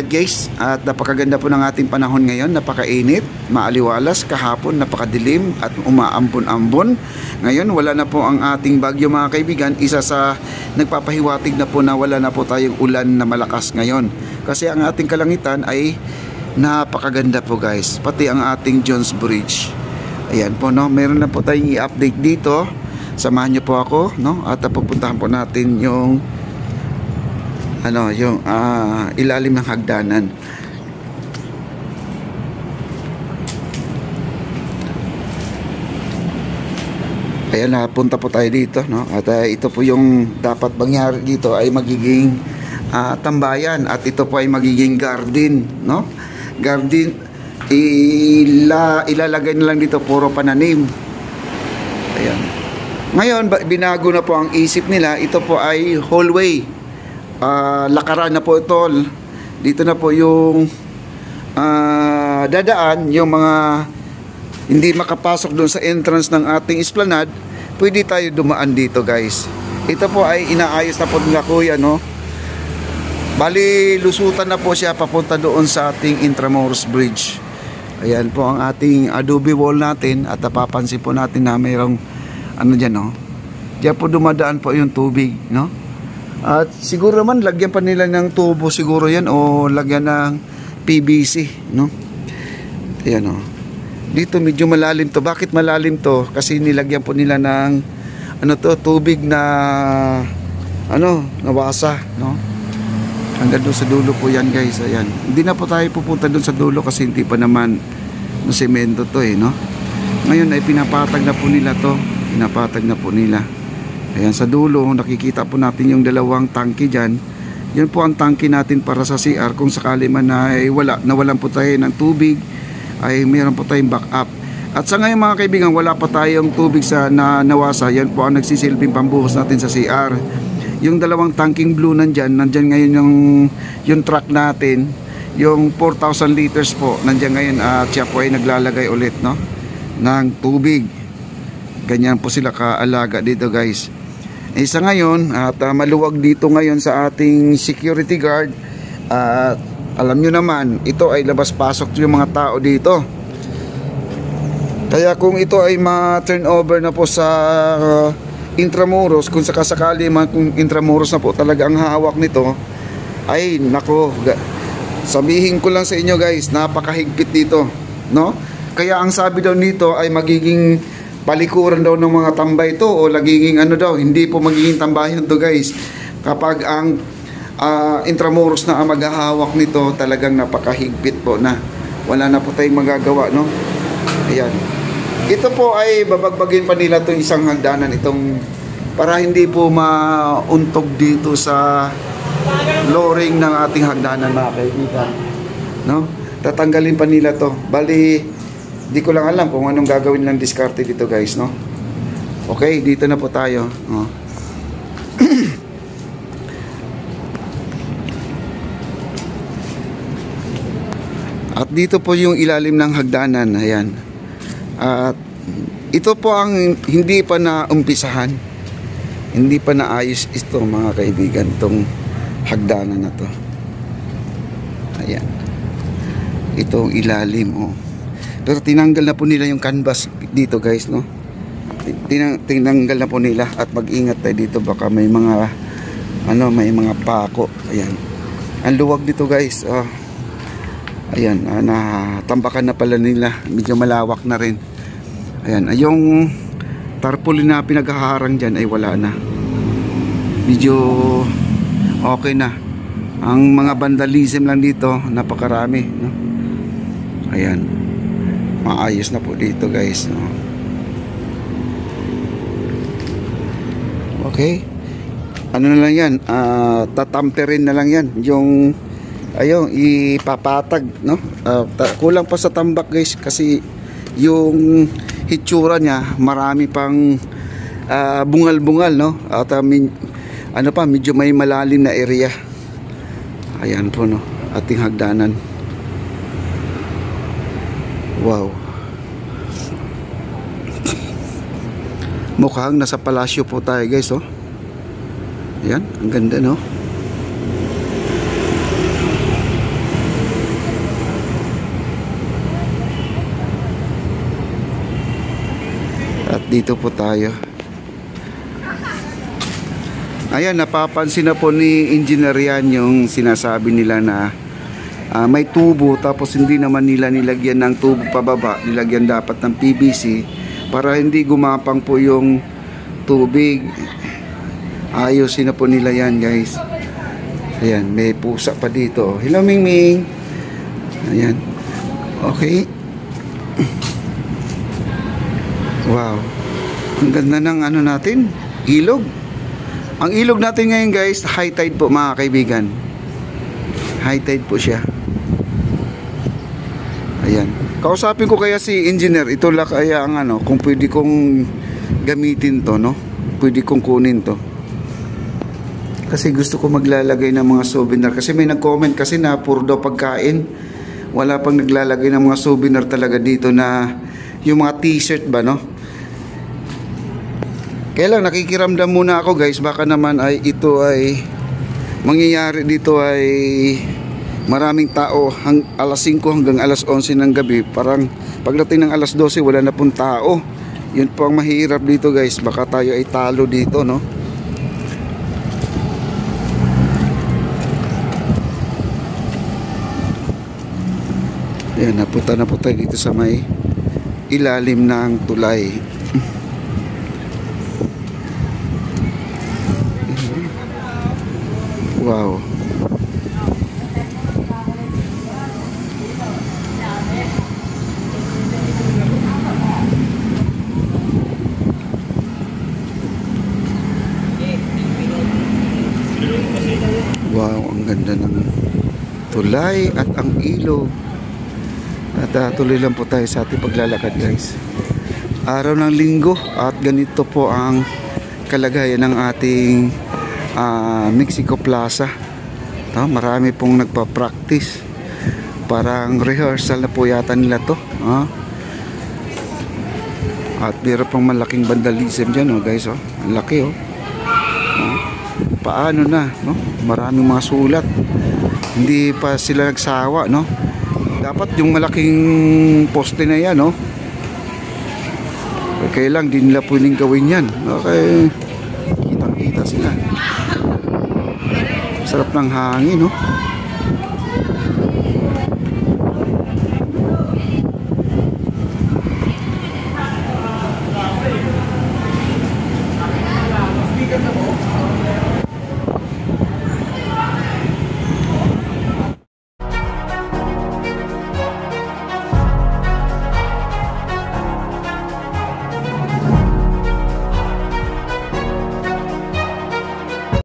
Alright guys, at napakaganda po ng ating panahon ngayon, napakainit, maaliwalas, kahapon napakadilim at umaambon-ambon. Ngayon wala na po ang ating bagyo mga kaibigan, isa sa nagpapahiwatig na po na wala na po tayong ulan na malakas ngayon. Kasi ang ating kalangitan ay napakaganda po guys, pati ang ating Jones Bridge. Ayan po no, meron na po tayong i-update dito. Samahan niyo po ako no, at pupuntahan po natin yung ilalim ng hagdanan. Ayan, napunta po tayo dito no? At ito po yung dapat mangyari dito ay magiging tambayan, at ito po ay magiging garden no? Garden, ilalagay na lang dito puro pananim. Ayan. Ngayon binago na po ang isip nila, ito po ay hallway. Lakaran na po ito. Dito na po yung dadaan yung mga hindi makapasok doon sa entrance ng ating esplanade. Pwede tayo dumaan dito guys. Ito po ay inaayos na po nila kuya no. Bali lusutan na po siya papunta doon sa ating Intramuros Bridge. Ayan po ang ating adobe wall natin, at napapansin po natin na mayroong dyan no. Diyan po dumadaan po yung tubig no. At siguro naman lagyan pa nila ng tubo siguro yan, o lagyan ng PVC no. Ayan o. Dito medyo malalim to. Bakit malalim to? Kasi nilagyan po nila ng tubig na nawasa no. Hanggang doon sa dulo po yan guys. Ayan. Hindi na po tayo pupunta doon sa dulo kasi hindi pa naman semento to no. Ngayon ay pinapatag na po nila to. Pinapatag na po nila. Ayan, sa dulo nakikita po natin yung dalawang tangke dyan. Yun po ang tangke natin para sa CR. Kung sakali man ay nawalan po tayo ng tubig, ay mayroon po tayong backup. At sa ngayon mga kaibigan, wala pa tayong tubig sa nawasa. Yan po ang nagsisilbing pambuhos natin sa CR. Yung dalawang tangking blue nandyan ngayon yung truck natin, yung 4,000 liters po nandyan ngayon, at siya po ay naglalagay ulit no ng tubig. Ganyan po sila kaalaga dito guys. Isa ngayon at maluwag dito ngayon sa ating security guard, at alam nyo naman ito ay labas-pasok yung mga tao dito. Kaya kung ito ay ma-turn over na po sa Intramuros, kung sakasakali man kung Intramuros na po talaga ang hawak nito, ay nako, sabihin ko lang sa inyo guys, napakahigpit dito no. Kaya ang sabi daw nito ay magiging palikuran daw ng mga tambay to, o laging hindi po magiging tambayan to guys. Kapag ang Intramuros na ang maghahawak nito, talagang napakahigpit po na wala na po tayong magagawa no. Ayan, ito po ay babagbagin pa nila itong isang hagdanan, itong para hindi po mauntog dito sa flooring ng ating hagdanan mga kaibigan no. Tatanggalin pa nila to. Bali di ko lang alam kung anong gagawin ng diskarte dito guys no. Okay, dito na po tayo oh. At dito po yung ilalim ng hagdanan. Ayan. At ito po ang hindi pa naumpisahan, hindi pa naayos ito mga kaibigan, itong hagdanan na to. Ayan, itong ilalim oh. Pero tinanggal na po nila yung canvas dito guys no. Tinanggal na po nila, at mag-ingat tayo dito, baka may mga may mga pako. Ayan, ang luwag dito guys oh. Ayan, natambakan na pala nila, medyo malawak na rin. Ayan, yung tarpaulin na pinaghaharang dyan ay wala na, medyo okay na. Ang mga vandalism lang dito napakarami no? Ayan, maayos na po dito guys no? Okay, na lang yan, tatamperin na lang yan yung ipapatag no. Kulang pa sa tambak guys, kasi yung hitsura niya marami pang bungal-bungal no. At medyo may malalim na area. Ayan po no, ating hagdanan. Wow, mukhang nasa palasyo po tayo guys oh. Ayan, ang ganda no. At dito po tayo. Ayan, napapansin na po ni engineer yan yung sinasabi nila na may tubo tapos hindi naman nila nilagyan ng tubo pababa, nilagyan dapat ng PVC para hindi gumapang po yung tubig. Ayusin na po nila yan, guys. Ayan, may pusa pa dito. Hello, Mingming. Ayan. Okay. Wow. Ang ganda ng ano natin, ilog. Ang ilog natin ngayon, guys, high tide po, mga kaibigan. High tide po siya. Ayan. Kausapin ko kaya si engineer, ito lang kaya ang ano, kung pwede kong gamitin to, no? Pwede kong kunin to. Kasi gusto ko maglalagay ng mga souvenir. Kasi may nag-comment kasi na puro daw pagkain. Wala pang naglalagay ng mga souvenir talaga dito na yung mga t-shirt ba, no? Kaya lang nakikiramdam muna ako, guys. Baka naman ay ito ay mangyayari dito ay maraming tao alas 5 hanggang alas 11 ng gabi. Parang pagdating ng alas 12 wala na pong tao. Yun po ang mahirap dito, guys. Baka tayo ay talo dito, no? Ayan, napunta na po tayo dito sa may ilalim ng tulay. Wow. Wow, ang ganda ng tulay at ang ilog. At tuloy lang po tayo sa ating paglalakad, guys. Araw ng linggo at ganito po ang kalagayan ng ating Mexico Plaza. Marami pong nagpa-practice. Parang rehearsal na po yata nila to. At meron pang malaking vandalism dyan, guys. Ang laki, paano na, no? Maraming mga sulat. Hindi pa sila nagsawa, no? Dapat yung malaking poste na yan, no? Kaya lang, di nila pwedeng gawin yan. Okay, kitang-kita sila. Sarap ng hangin, no?